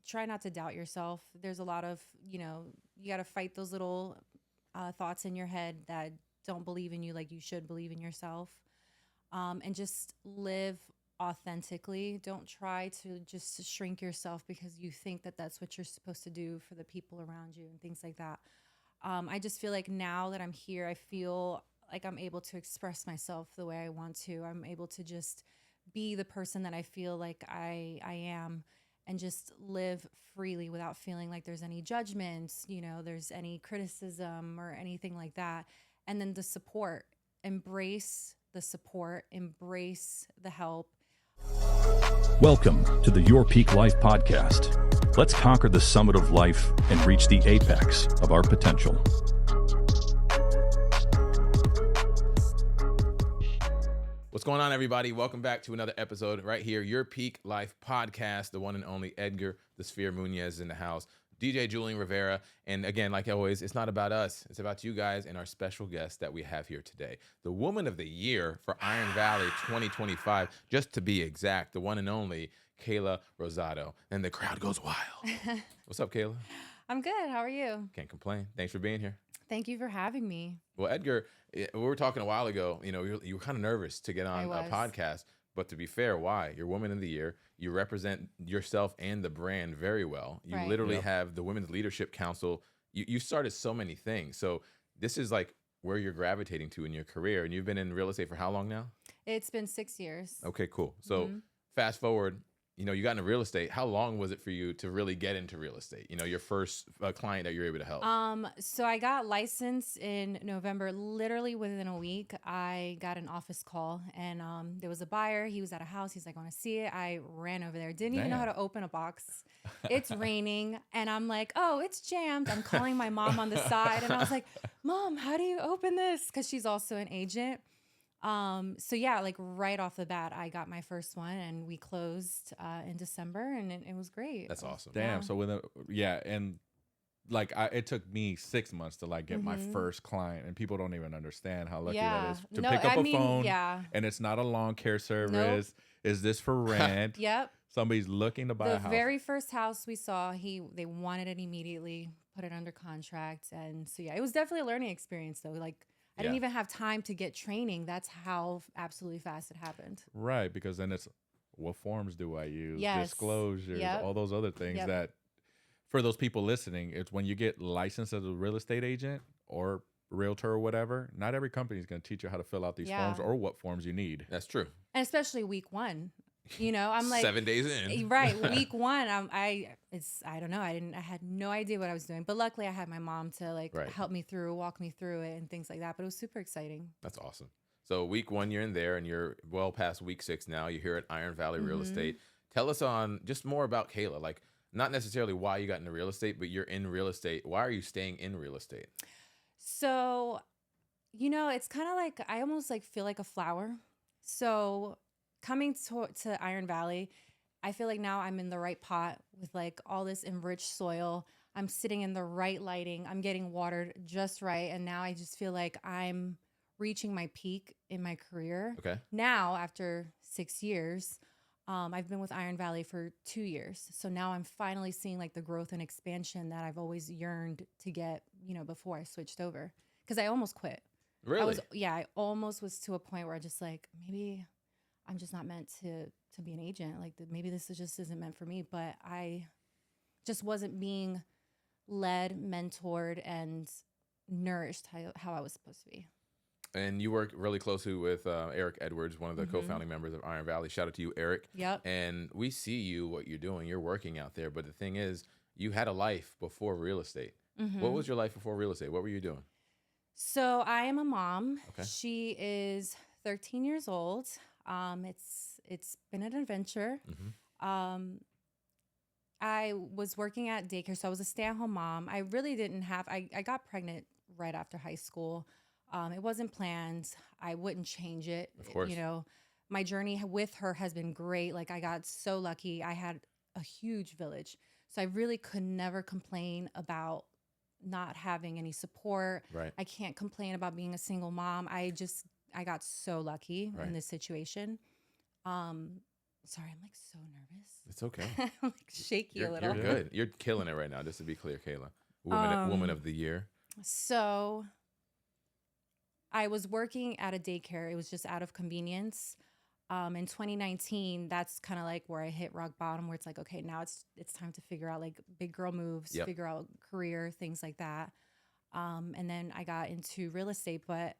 try not to doubt yourself. There's a lot of, you got to fight those little thoughts in your head that don't believe in you like you should believe in yourself. And just live authentically. Don't try to just shrink yourself because you think that that's what you're supposed to do for the people around you and things like that. I just feel like now that I'm here, I feel like I'm able to express myself the way I want to. I'm able to just be the person that I feel like I am and just live freely without feeling like there's any judgments, there's any criticism or anything like that. And then the support, embrace the support, embrace the help. Welcome to the Your Peak Life podcast. Let's conquer the summit of life and reach the apex of our potential. What's going on, everybody? Welcome back to another episode right here, Your Peak Life podcast. The one and only Edgar, the Sphere Munoz in the house, DJ Julian Rivera. And again, like always, it's not about us. It's about you guys and our special guest that we have here today. The Woman of the Year for Iron Valley 2025, just to be exact, the one and only Kayla Rosado. And the crowd goes wild. What's up, Kayla? I'm good. How are you? Can't complain. Thanks for being here. Thank you for having me. Well, Edgar, we were talking a while ago, you were kind of nervous to get on a podcast, but to be fair, why? You're Woman of the Year. You represent yourself and the brand very well. You literally have the Women's Leadership Council. You started so many things. So this is like where you're gravitating to in your career. And you've been in real estate for how long now? It's been 6 years. Okay, cool. So fast forward, you got into real estate. How long was it for you to really get into real estate? Your first client that you're able to help. So I got licensed in November. Literally within a week, I got an office call, and there was a buyer. He was at a house. He's like, "I want to see it." I ran over there. Didn't even know how to open a box. It's raining, and I'm like, "Oh, it's jammed." I'm calling my mom on the side, and I was like, "Mom, how do you open this?" Because she's also an agent. So yeah, like right off the bat, I got my first one, and we closed in December, and it was great. That's awesome. Damn. So and like it took me 6 months to like get my first client, and people don't even understand how lucky that is to pick up a phone. Yeah. And it's not a lawn care service. Is this for rent? Yep. Somebody's looking to buy a house. The very first house we saw, they wanted it immediately, put it under contract, and so yeah, it was definitely a learning experience though. Like. I didn't even have time to get training. That's how absolutely fast it happened. Right, because then it's what forms do I use? Yes. Disclosures, all those other things that for those people listening, it's when you get licensed as a real estate agent or realtor or whatever, not every company is going to teach you how to fill out these forms or what forms you need. That's true. And especially week one. I'm like 7 days in. Right. Week one, I don't know. I had no idea what I was doing, but luckily I had my mom to help me through, walk me through it and things like that. But it was super exciting. That's awesome. So week one, you're in there and you're well past week 6 now. You're here at Iron Valley Real Estate. Tell us on just more about Kayla, like not necessarily why you got into real estate, but you're in real estate. Why are you staying in real estate? So, it's kind of like, I almost like feel like a flower. So coming to Iron Valley, I feel like now I'm in the right pot with like all this enriched soil. I'm sitting in the right lighting. I'm getting watered just right. And now I just feel like I'm reaching my peak in my career. Okay. Now, after 6 years, I've been with Iron Valley for 2 years. So now I'm finally seeing like the growth and expansion that I've always yearned to get, before I switched over. Because I almost quit. Really? I almost was to a point where I just like, maybe I'm just not meant to be an agent. Like maybe this just isn't meant for me, but I just wasn't being led, mentored, and nourished how I was supposed to be. And you work really closely with Eric Edwards, one of the co-founding members of Iron Valley. Shout out to you, Eric. Yep. And we see what you're doing. You're working out there. But the thing is, you had a life before real estate. What was your life before real estate? What were you doing? So I am a mom. Okay. She is 13 years old. It's been an adventure. I was working at daycare, so I was a stay-at-home mom. I really didn't have. I got pregnant right after high school. It wasn't planned. I wouldn't change it. Of course. My journey with her has been great. Like I got so lucky. I had a huge village, so I really could never complain about not having any support. Right. I can't complain about being a single mom. I got so lucky in this situation. Sorry, I'm like so nervous. It's okay. I'm like shaky a little. You're good. You're killing it right now, just to be clear, Kayla. Woman of the year. So I was working at a daycare. It was just out of convenience. In 2019, that's kind of like where I hit rock bottom, where it's like, okay, now it's time to figure out like big girl moves, figure out career, things like that. And then I got into real estate, but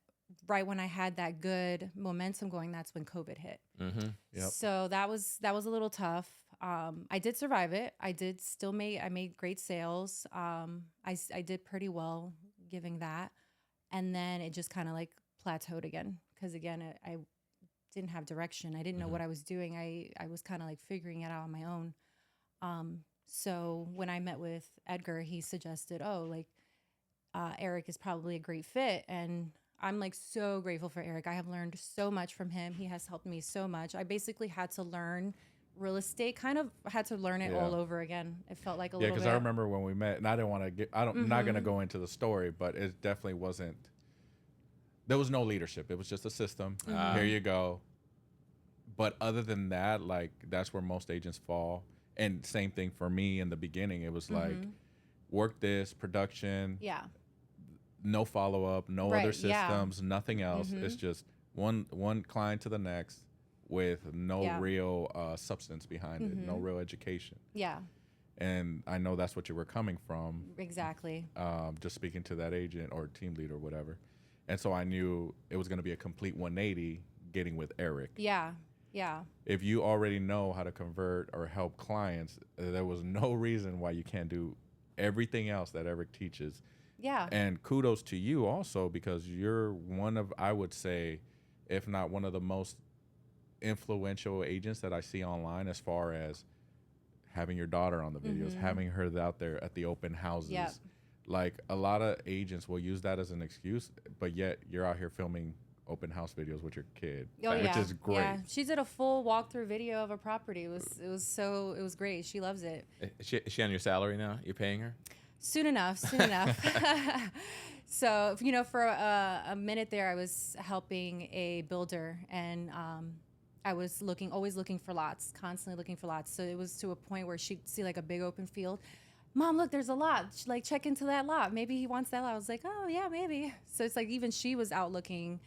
right when I had that good momentum going, that's when COVID hit. Mm-hmm. Yep. So that was a little tough. I did survive it. I made great sales. I did pretty well giving that. And then it just kind of like plateaued again. Cause again, I didn't have direction. I didn't know what I was doing. I was kind of like figuring it out on my own. So when I met with Edgar, he suggested, Eric is probably a great fit. And I'm like so grateful for Eric. I have learned so much from him. He has helped me so much. I basically had to learn real estate, kind of had to learn it all over again. It felt like a little bit. Yeah, because I remember when we met, and I didn't want to get, I'm not going to go into the story, but it definitely wasn't, there was no leadership. It was just a system. Here you go. But other than that, like, that's where most agents fall. And same thing for me in the beginning. It was like, work this, production. Yeah. No follow-up, no other systems, nothing else. It's just one client to the next with no real substance behind it, no real education. Yeah. And I know that's what you were coming from. Exactly. Just speaking to that agent or team lead or whatever. And so I knew it was going to be a complete 180 getting with Eric. Yeah. Yeah. If you already know how to convert or help clients, there was no reason why you can't do everything else that Eric teaches. Yeah. And kudos to you also, because you're one of, I would say, if not one of the most influential agents that I see online, as far as having your daughter on the videos, having her out there at the open houses. Yep. Like, a lot of agents will use that as an excuse, but yet you're out here filming open house videos with your kid, which is great. Yeah, she did a full walkthrough video of a property. It was great. She loves it. Is she on your salary now? You're paying her? Soon enough. So, for a minute there, I was helping a builder, and I was always looking for lots, constantly looking for lots. So it was to a point where she'd see like a big open field. Mom, look, there's a lot. Like, check into that lot. Maybe he wants that lot. I was like, oh yeah, maybe. So it's like even she was out looking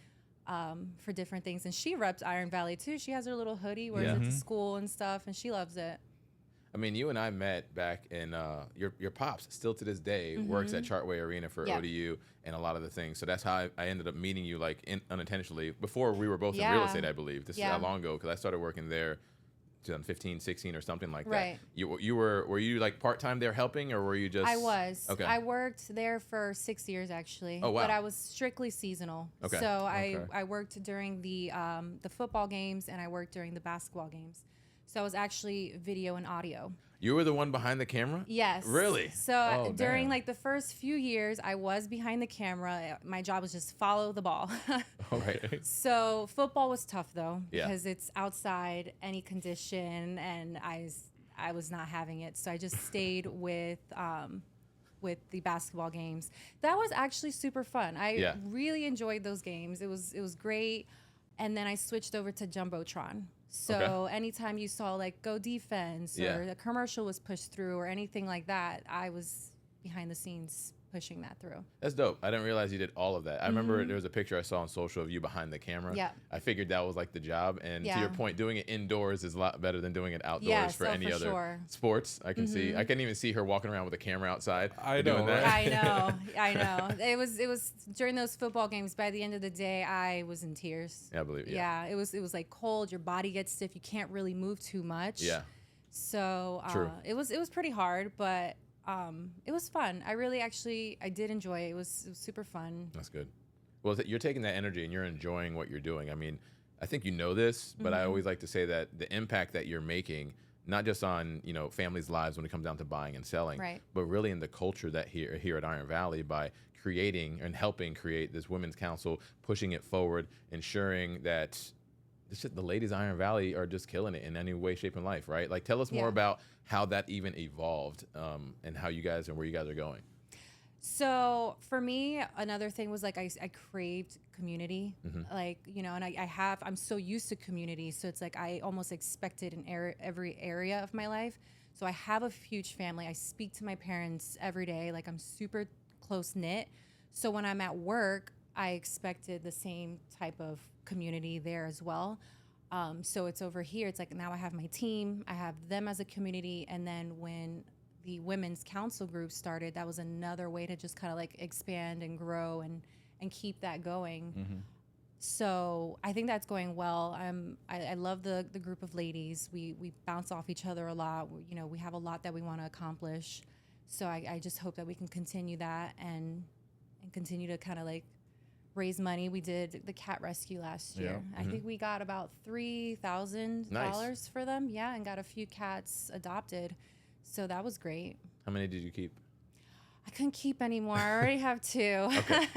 for different things, and she reps Iron Valley too. She has her little hoodie, wears it to school and stuff, and she loves it. I mean, you and I met back in your pops still to this day works at Chartway Arena for ODU and a lot of the things. So that's how I ended up meeting you, like, unintentionally, before we were both in real estate, I believe. This is how long ago, because I started working there 2015, 16 or something like that. Were you like part-time there helping, or were you just? I was. Okay. I worked there for 6 years actually. Oh, wow. But I was strictly seasonal. Okay. So I worked during the football games, and I worked during the basketball games. So I was actually video and audio. You were the one behind the camera? Yes. Really? So during like the first few years, I was behind the camera. My job was just follow the ball. All right. So football was tough though, because it's outside, any condition, and I was not having it. So I just stayed with the basketball games. That was actually super fun. I really enjoyed those games. It was great. And then I switched over to Jumbotron. So anytime you saw like Go Defense or the commercial was pushed through or anything like that, I was behind the scenes pushing that through. That's dope. I didn't realize you did all of that. I remember there was a picture I saw on social of you behind the camera. Yeah. I figured that was like the job. And to your point, doing it indoors is a lot better than doing it outdoors for any other sports. I can see. I couldn't even see her walking around with a camera outside. Doing that. I know. It was during those football games. By the end of the day, I was in tears. Yeah, I believe. Yeah. It was like cold. Your body gets stiff. You can't really move too much. Yeah. So it was pretty hard, but it was fun. I did enjoy it. It was super fun. That's good. Well, you're taking that energy and you're enjoying what you're doing. I mean, I think you know this, but I always like to say that the impact that you're making, not just on, families' lives when it comes down to buying and selling, but really in the culture that here at Iron Valley, by creating and helping create this women's council, pushing it forward, ensuring that the ladies of Iron Valley are just killing it in any way, shape, and life, right? Like, tell us more about how that even evolved, and how you guys and where you guys are going. So for me, another thing was like I craved community, like, you know, and I'm so used to community. So it's like I almost expected in every area of my life. So I have a huge family. I speak to my parents every day. Like I'm super close knit. So when I'm at work, I expected the same type of community there as well. So it's over here. It's like now I have my team. I have them as a community. And then when the women's council group started, that was another way to just kind of like expand and grow and keep that going. So I think that's going well. I love the group of ladies. We bounce off each other a lot. You know, we have a lot that we want to accomplish. So I just hope that we can continue that and continue to kind of like raise money. We did the cat rescue last year. I think we got about $3,000 for them. Yeah, and got a few cats adopted. So that was great. How many did you keep? I couldn't keep any more. I already have 2. Okay.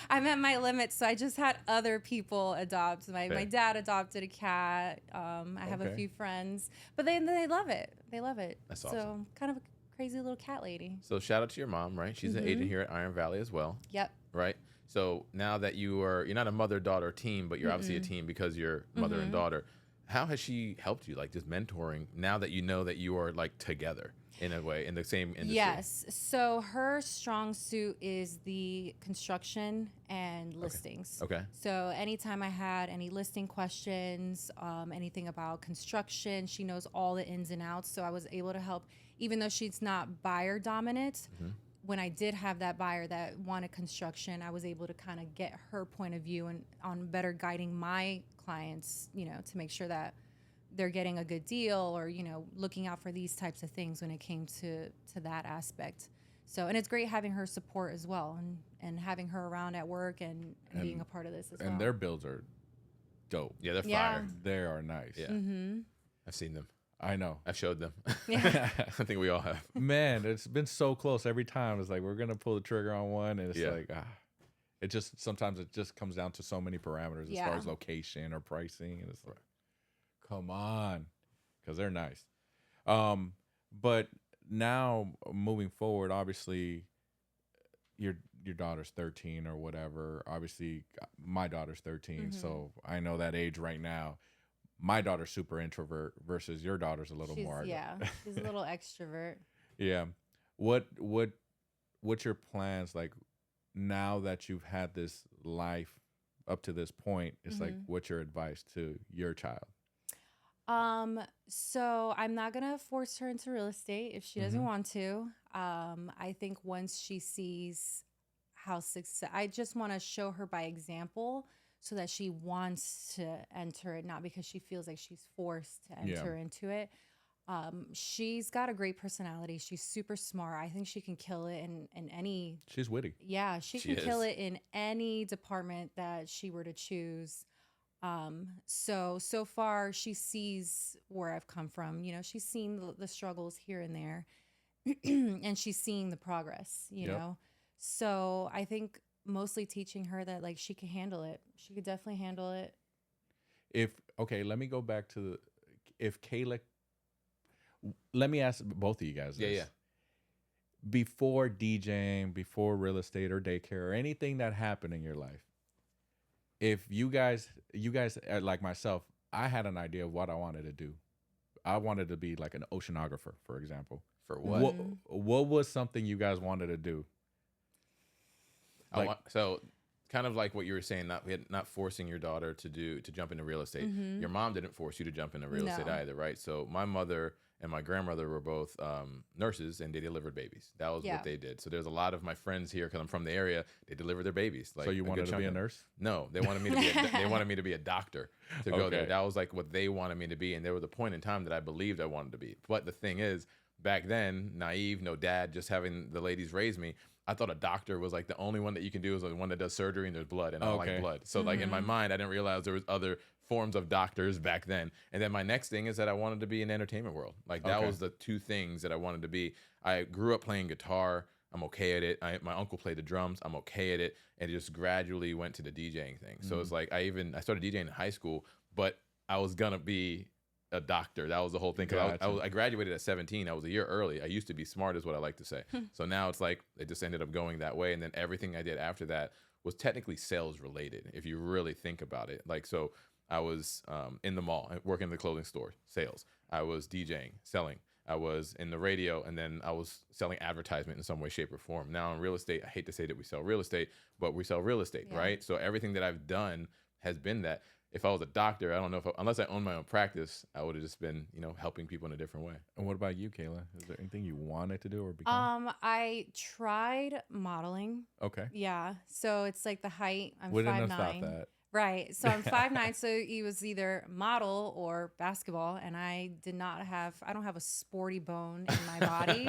I'm at my limit, so I just had other people adopt. My dad adopted a cat. I have a few friends, but they love it. They love it. That's so awesome. Kind of a crazy little cat lady. So shout out to your mom, right? She's an agent here at Iron Valley as well. Yep. Right? So now that you're not a mother-daughter team, but you're obviously a team because you're mother and daughter. How has she helped you, like just mentoring, now that you know that you are like together in a way, in the same industry? Yes. So her strong suit is the construction and listings. Okay. So anytime I had any listing questions, anything about construction, she knows all the ins and outs. So I was able to help, even though she's not buyer dominant. When I did have that buyer that wanted construction, I was able to kind of get her point of view and on better guiding my clients, you know, to make sure that they're getting a good deal or, you know, looking out for these types of things when it came to that aspect. So, and it's great having her support as well and having her around at work and being a part of this as well. And their builds are dope. Yeah, they're fire. They are nice. Yeah. I've seen them. I know. I've showed them. Yeah. I think we all have. Man, it's been so close every time. It's like we're gonna pull the trigger on one, and it's like it just sometimes it just comes down to so many parameters as far as location or pricing, and it's like, come on, because they're nice. But now moving forward, obviously, your daughter's 13 or whatever. Obviously, my daughter's 13, so I know that age right now. My daughter's super introvert versus your daughter's a little more. Yeah, she's a little extrovert. Yeah. What's your plans like now that you've had this life up to this point? It's like, what's your advice to your child? So I'm not gonna force her into real estate if she doesn't want to. I think once she sees how success, I just want to show her by example so that she wants to enter it, not because she feels like she's forced to enter into it. She's got a great personality. She's super smart. I think she can kill it in any. She's witty. Yeah, she can kill it in any department that she were to choose. So far she sees where I've come from. You know, she's seen the struggles here and there, and she's seeing the progress. You know, so I think mostly teaching her that like she can handle it. She could definitely handle it. Let me go back to if Kayla. Let me ask both of you guys this. Before DJing, before real estate or daycare or anything that happened in your life, if you guys like myself, I had an idea of what I wanted to do. I wanted to be like an oceanographer, for example. For what? What was something you guys wanted to do? So kind of like what you were saying, not forcing your daughter to jump into real estate. Your mom didn't force you to jump into real estate either, right? So my mother and my grandmother were both nurses, and they delivered babies. That was what they did. So there's a lot of my friends here, because I'm from the area, they deliver their babies. Like, so you wanted to be a nurse? No, they wanted me to be they wanted me to be a doctor to go there. That was like what they wanted me to be, and there was a point in time that I believed I wanted to be. But the thing is, back then, naive, no dad, just having the ladies raise me, I thought a doctor was like the only one that you can do is the one that does surgery and there's blood, and I don't like blood. So like in my mind, I didn't realize there was other forms of doctors back then. And then my next thing is that I wanted to be in the entertainment world. Like that was the two things that I wanted to be. I grew up playing guitar. I'm okay at it. My uncle played the drums. I'm okay at it. And it just gradually went to the DJing thing. So it's like I started DJing in high school, but I was gonna be a doctor. That was the whole thing. Cause I graduated at 17. I was a year early. I used to be smart is what I like to say. So now it's like, it just ended up going that way. And then everything I did after that was technically sales related. If you really think about it, like, so I was in the mall, working in the clothing store, sales. I was DJing, selling. I was in the radio, and then I was selling advertisement in some way, shape, or form. Now in real estate, I hate to say that we sell real estate, but we sell real estate, right? So everything that I've done has been that. If I was a doctor, I don't know if unless I owned my own practice, I would have just been, helping people in a different way. And what about you, Kayla? Is there anything you wanted to do or become? I tried modeling. Okay. Yeah. So it's like the height. I'm Wouldn't 5'9". have thought that. Right. So I'm 5'9". So it was either model or basketball. And I don't have a sporty bone in my body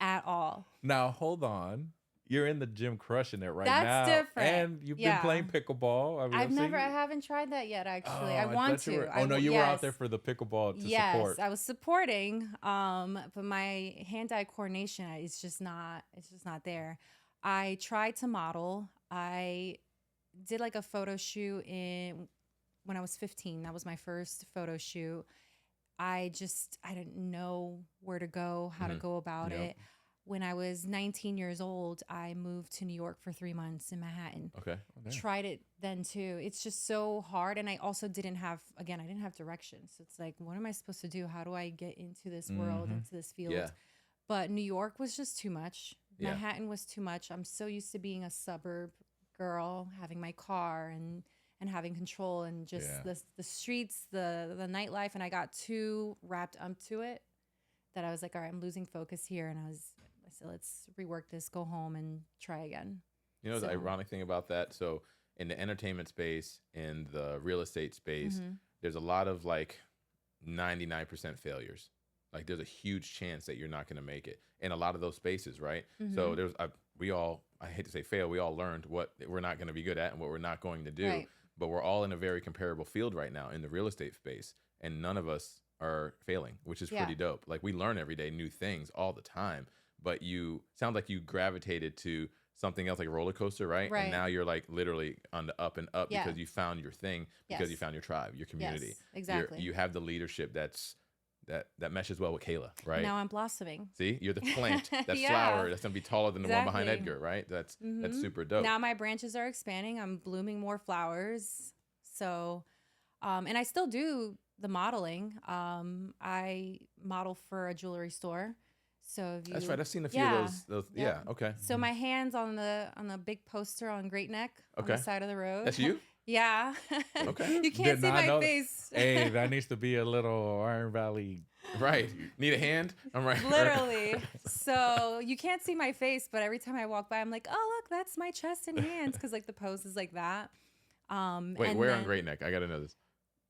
at all. Now, hold on. You're in the gym crushing it right now. That's different. And you've been playing pickleball. I haven't tried that yet, actually. Oh, I want to. You were out there for the pickleball to support. Yes, I was supporting. But my hand-eye coordination is just not there. I tried to model. I did like a photo shoot when I was 15. That was my first photo shoot. I didn't know where to go, how to go about it. When I was 19 years old, I moved to New York for 3 months in Manhattan. Okay. Tried it then too. It's just so hard. And I also didn't have direction. So it's like, what am I supposed to do? How do I get into this world, into this field? Yeah. But New York was just too much. Manhattan was too much. I'm so used to being a suburb girl, having my car and having control and just the streets, the nightlife. And I got too wrapped up to it that I was like, all right, I'm losing focus here. And I said, let's rework this, go home and try again. The ironic thing about that, so in the entertainment space, in the real estate space, there's a lot of like 99% failures. Like there's a huge chance that you're not going to make it in a lot of those spaces, right? So I hate to say fail, we all learned what we're not going to be good at and what we're not going to do. Right. But we're all in a very comparable field right now in the real estate space, and none of us are failing, which is pretty dope. Like we learn every day new things all the time. But you sound like you gravitated to something else, like a roller coaster, right? And now you're like literally on the up and up because you found your thing, because you found your tribe, your community. Yes, exactly. You have the leadership that meshes well with Kayla, right? Now I'm blossoming. See, you're the plant, that flower that's gonna be taller than the one behind Edgar, right? That's super dope. Now my branches are expanding. I'm blooming more flowers. So, and I still do the modeling. I model for a jewelry store. So that's right. I've seen a few of those. Yeah. Okay. So my hand's on the big poster on Great Neck on the side of the road. That's you? Yeah. Okay. You can't see my face. Hey, that needs to be a little Iron Valley. Right. Need a hand? I'm right. Literally. So you can't see my face, but every time I walk by, I'm like, oh, look, that's my chest and hands. Because like the pose is like that. Wait, where on Great Neck? I got to know this.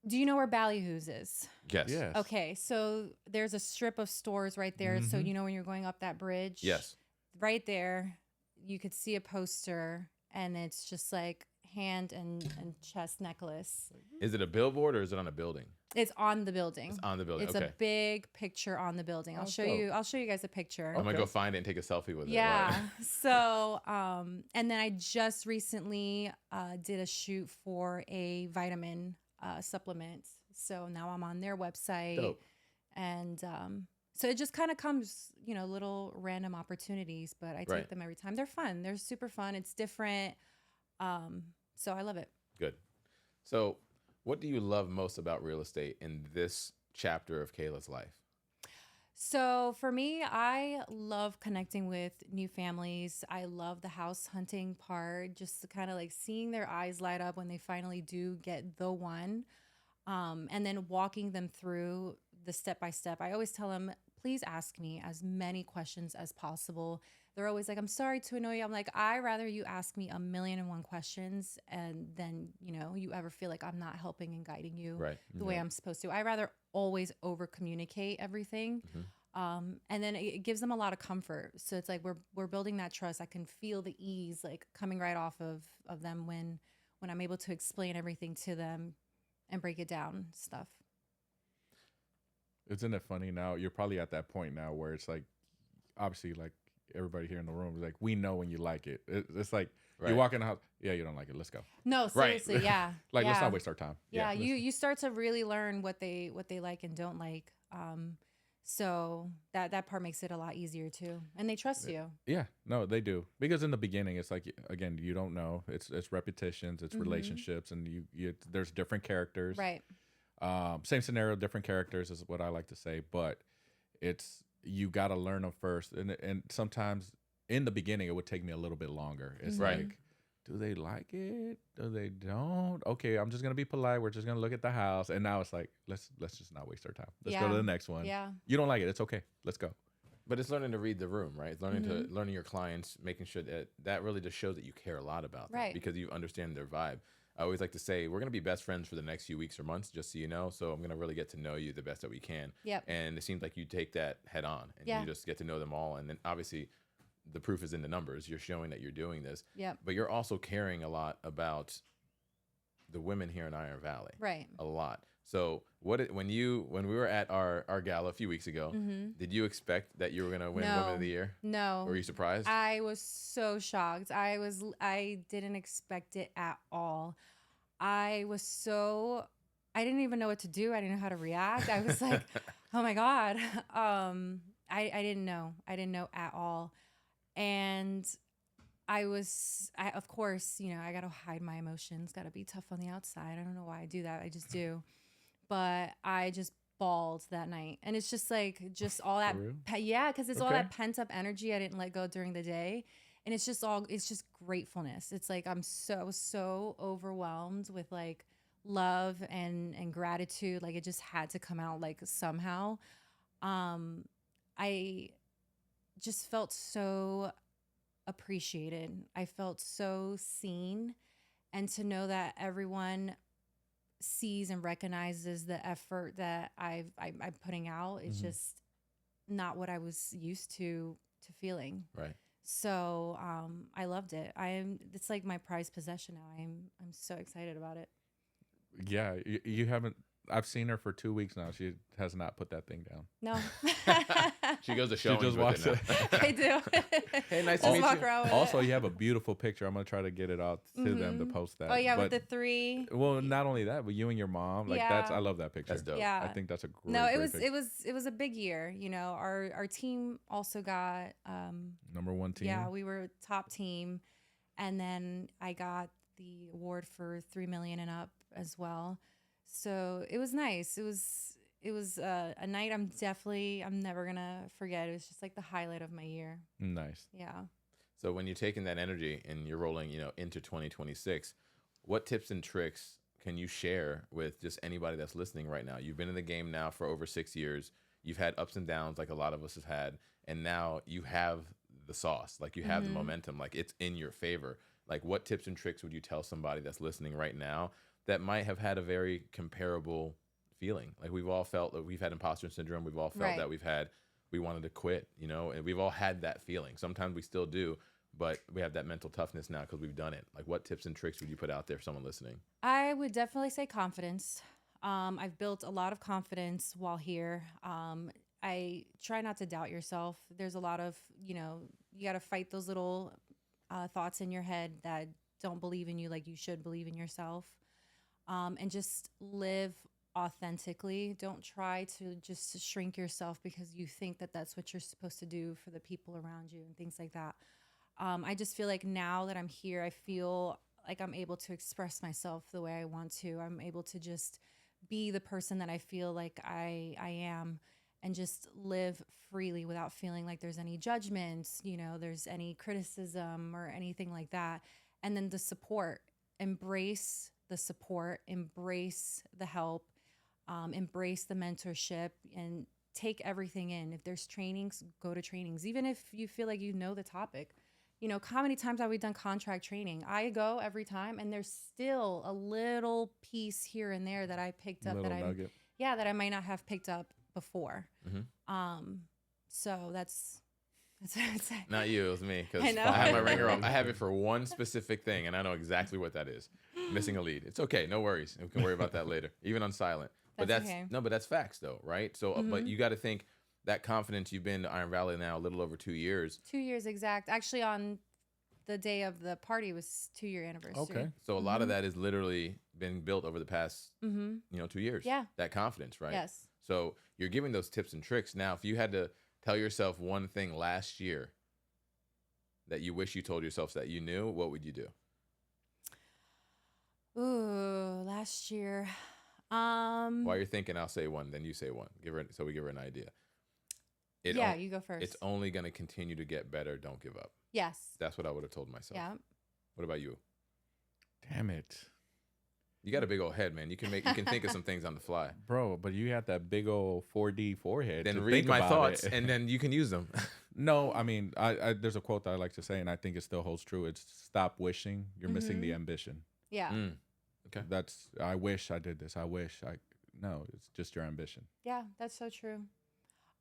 Do you know where Ballyhoo's is? Yes. Okay, so there's a strip of stores right there. So you know when you're going up that bridge? Yes. Right there, you could see a poster, and it's just like hand and chest necklace. Is it a billboard or is it on a building? It's on the building. It's on the building. It's a big picture on the building. I'll show you guys a picture. I'm gonna go find it and take a selfie with it. Yeah. Right. So, and then I just recently did a shoot for a vitamin supplement. So now I'm on their website. Dope. And so it just kind of comes, little random opportunities, but I take them every time. They're fun. They're super fun. It's different. So I love it. Good. So what do you love most about real estate in this chapter of Kayla's life? So for me, I love connecting with new families. I love the house hunting part, just to kind of like seeing their eyes light up when they finally do get the one. And then walking them through the step-by-step. I always tell them, please ask me as many questions as possible. They're always like, I'm sorry to annoy you. I'm like, I rather you ask me 1,000,001 questions and then, you ever feel like I'm not helping and guiding you the way I'm supposed to. I rather always over communicate everything. And then it gives them a lot of comfort. So it's like, we're building that trust. I can feel the ease like coming right off of them when I'm able to explain everything to them and break it down stuff. Isn't it funny now? You're probably at that point now where it's like, obviously, like everybody here in the room is like, we know when you like it. It's like Right. you walk in the house, yeah, you don't like it. Let's go. No, Right. seriously, yeah. Like, yeah. let's not waste our time. Yeah, let's- you start to really learn what they like and don't like. So that part makes it a lot easier too, and they trust you. Yeah, no, they do, because in the beginning, it's like, again, you don't know. It's repetitions, it's relationships, and you there's different characters. Right. Same scenario, different characters is what I like to say, but you got to learn them first, and sometimes in the beginning it would take me a little bit longer. It's Right. like, do they like it? Do they don't? Okay, I'm just gonna be polite. We're just gonna look at the house, and now it's like, let's just not waste our time. Let's go to the next one. Yeah. You don't like it? It's okay. Let's go. But it's learning to read the room, right? It's learning your clients, making sure that really just shows that you care a lot about them, Right. because you understand their vibe. I always like to say, we're going to be best friends for the next few weeks or months, just so you know. So I'm going to really get to know you the best that we can. Yep. And it seems like you take that head on, and Yeah. you just get to know them all. And then obviously the proof is in the numbers. You're showing that you're doing this. Yep. But you're also caring a lot about the women here in Iron Valley. Right. A lot. So when we were at our gala a few weeks ago, did you expect that you were going to win Women of the Year? No. Were you surprised? I was so shocked. I didn't expect it at all. I didn't even know what to do. I didn't know how to react. I was like, oh my God. I didn't know. I didn't know at all. And of course, I got to hide my emotions, got to be tough on the outside. I don't know why I do that. I just do. But I just bawled that night. And it's just like, all that. Yeah. Cause it's all that pent up energy I didn't let go during the day. And it's just gratefulness. It's like, I'm so overwhelmed with like love and gratitude. Like it just had to come out like somehow. I just felt so appreciated. I felt so seen, and to know that everyone sees and recognizes the effort that I'm putting out. It's just not what I was used to feeling. Right. So I loved it. It's like my prized possession now. I'm so excited about it. Yeah, you haven't. I've seen her for 2 weeks now. She has not put that thing down. No. She goes to showings just with it now. I do. Hey, nice to Just meet walk you. around with Also, it. you have a beautiful picture. I'm gonna try to get it out to them to post that. Oh yeah, But- with the 3. Well, not only that, but you and your mom. Like Yeah. I love that picture. That's dope. Yeah. I think that's a great. No, great picture. it was a big year. Our team also got Number one team. yeah, we were top team, and then I got the award for 3 million and up as well. So it was nice. It was a night I'm never gonna forget. It was just like the highlight of my year. Nice. Yeah. So when you're taking that energy and you're rolling, into 2026, what tips and tricks can you share with just anybody that's listening right now? You've been in the game now for over 6 years. You've had ups and downs like a lot of us have had, and now you have the sauce, like you have the momentum, like it's in your favor. Like what tips and tricks would you tell somebody that's listening right now that might have had a very comparable feeling? Like we've all felt that we've had imposter syndrome. We've all felt Right. that we wanted to quit, and we've all had that feeling. Sometimes we still do, but we have that mental toughness now because we've done it. Like what tips and tricks would you put out there for someone listening? I would definitely say confidence. I've built a lot of confidence while here. I try not to doubt yourself. There's a lot of, you got to fight those little thoughts in your head that don't believe in you like you should believe in yourself. And just live authentically. Don't try to just shrink yourself because you think that that's what you're supposed to do for the people around you and things like that. I just feel like now that I'm here, I feel like I'm able to express myself the way I want to. I'm able to just be the person that I feel like I am, and just live freely without feeling like there's any judgments, there's any criticism or anything like that. And then the support, embrace the support, embrace the help, embrace the mentorship, and take everything in. If there's trainings, go to trainings. Even if you feel like you know the topic. How many times have we done contract training? I go every time, and there's still a little piece here and there that I picked up that I might not have picked up before. So that's what I'd say. Not you, it was me, because I know. I have my ringer off. I have it for one specific thing, and I know exactly what that is. Missing a lead. It's okay, no worries. We can worry about that later, even on silent. But That's okay. No, but that's facts though, right? So, but you got to think that confidence, you've been to Iron Valley now a little over 2 years. 2 years exact. Actually, on the day of the party was 2-year anniversary. Okay. So a lot of that is literally been built over the past, 2 years. Yeah. That confidence, right? Yes. So you're giving those tips and tricks. Now, if you had to tell yourself one thing last year that you wish you told yourself that you knew, what would you do? Ooh, last year. While you're thinking, I'll say one, then you say one. So we give her an idea. You go first. It's only going to continue to get better. Don't give up. Yes. That's what I would have told myself. Yeah. What about you? Damn it, You got a big old head, man. You can think of some things on the fly. bro! But you had that big old 4D forehead. Then to read think my about thoughts, it. and then you can use them. No, I mean, I there's a quote that I like to say, and I think it still holds true. It's stop wishing. You're missing the ambition. Yeah. Okay. That's I wish I did this. I wish I. No, it's just your ambition. Yeah, that's so true.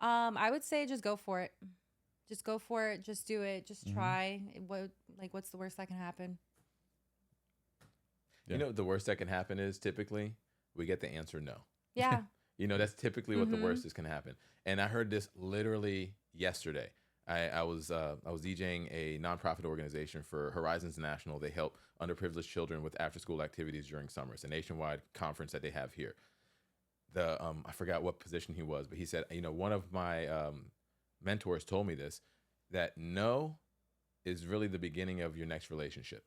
I would say just go for it. Just go for it. Just do it. Just try. What's the worst that can happen? You know what the worst that can happen is typically we get the answer no. Yeah. That's typically what the worst is can happen. And I heard this literally yesterday. I was DJing a nonprofit organization for Horizons National. They help underprivileged children with after-school activities during summer. It's a nationwide conference that they have here. I forgot what position he was, but he said, one of my mentors told me this, that no is really the beginning of your next relationship.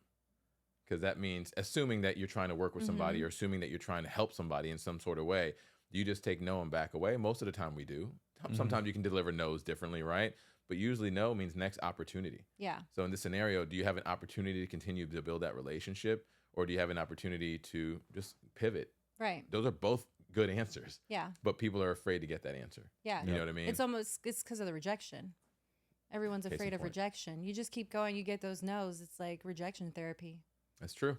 Because that means, assuming that you're trying to work with somebody or assuming that you're trying to help somebody in some sort of way, you just take no and back away. Most of the time we do. Sometimes you can deliver no's differently, right? But usually no means next opportunity. Yeah. So in this scenario, do you have an opportunity to continue to build that relationship, or do you have an opportunity to just pivot? Right. Those are both good answers. Yeah. But people are afraid to get that answer. Yeah. You know what I mean? It's because of the rejection. Everyone's Case in afraid of point. rejection. You just keep going. You get those no's. It's like rejection therapy. That's true.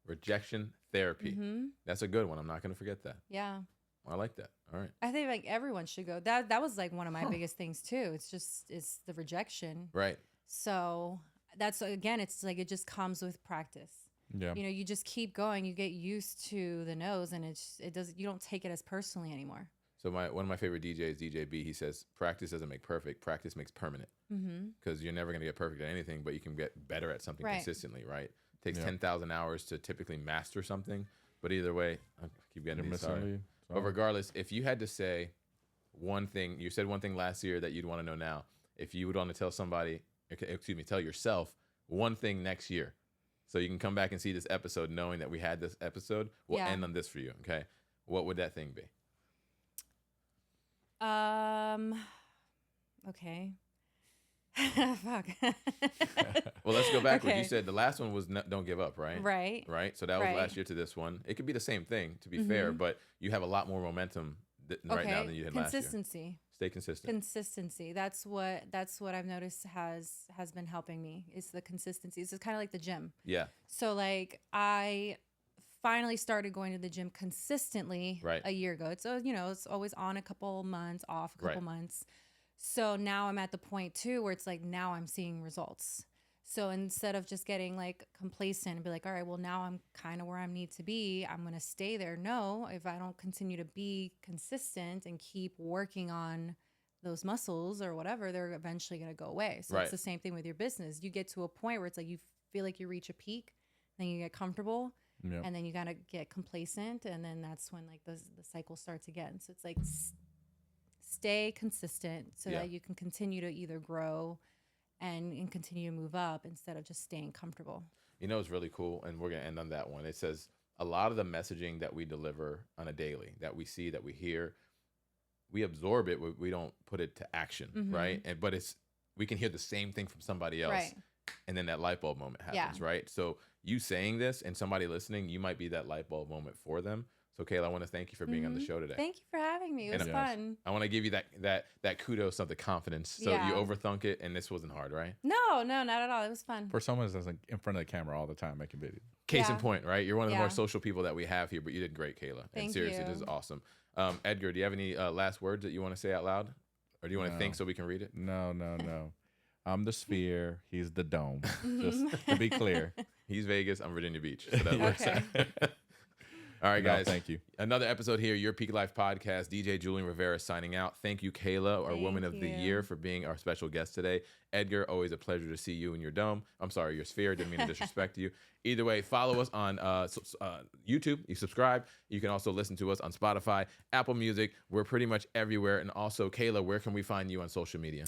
Rejection therapy. That's a good one. I'm not going to forget that. Yeah. I like that. All right. I think like everyone should go. That was like one of my biggest things too. It's the rejection. Right. So that's, again, it's like it just comes with practice. Yeah. You just keep going. You get used to the no's, and you don't take it as personally anymore. So one of my favorite DJs, DJ B, he says, practice doesn't make perfect. Practice makes permanent. Because you're never going to get perfect at anything, but you can get better at something consistently, right? It takes 10,000 hours to typically master something. But either way, I keep getting these, sorry. But regardless, if you had to say one thing, you said one thing last year that you'd want to know now. If you would want to tell yourself one thing next year, so you can come back and see this episode knowing that we had this episode, we'll end on this for you, okay? What would that thing be? Okay. Fuck. Well, let's go backwards. Okay. You said the last one was don't give up, right? Right. Right. So that was last year to this one. It could be the same thing, to be fair, but you have a lot more momentum right now than you did last year. Consistency. Stay consistent. Consistency. That's what I've noticed has been helping me. Is the consistency. It's kind of like the gym. Yeah. So like I finally started going to the gym consistently a year ago. So it's always on a couple months, off a couple months. So now I'm at the point too where it's like now I'm seeing results. So instead of just getting like complacent and be like, all right, well now I'm kind of where I need to be, I'm going to stay there. No, if I don't continue to be consistent and keep working on those muscles or whatever, they're eventually going to go away. So it's the same thing with your business. You get to a point where it's like you feel like you reach a peak, then you get comfortable, and then you got to get complacent, and then that's when like the cycle starts again. So it's like stay consistent so that you can continue to either grow and continue to move up instead of just staying comfortable. It's really cool, and we're going to end on that one. It says a lot of the messaging that we deliver on a daily, that we see, that we hear, we absorb it, we don't put it to action, right? But we can hear the same thing from somebody else, and then that light bulb moment happens, right? So you saying this and somebody listening, you might be that light bulb moment for them. So Kayla, I want to thank you for being on the show today. Thank you for having me. It was fun. I want to give you that kudos of the confidence. So you overthunk it, and this wasn't hard, right? No, not at all. It was fun. For someone that's like in front of the camera all the time making videos. Case in point, right? You're one of the more social people that we have here, but you did great, Kayla. And seriously, this is awesome. Edgar, do you have any last words that you want to say out loud? Or do you want to think so we can read it? No. I'm the sphere. He's the dome. Just to be clear. He's Vegas. I'm Virginia Beach. So that works. All right, guys. Thank you. Another episode here, Your Peak Life Podcast. DJ Julian Rivera signing out. Thank you, Kayla, our Woman of the Year, for being our special guest today. Edgar, always a pleasure to see you in your dome. I'm sorry, your sphere. Didn't mean to disrespect you. Either way, follow us on YouTube. You subscribe. You can also listen to us on Spotify, Apple Music. We're pretty much everywhere. And also, Kayla, where can we find you on social media?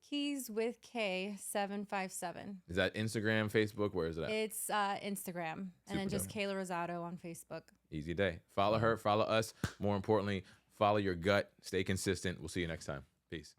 Keys with K 757. Is that Instagram, Facebook? Where is it at? It's Instagram, and then just Kayla Rosado on Facebook. Easy day. Follow her, follow us. More importantly, follow your gut. Stay consistent. We'll see you next time. Peace.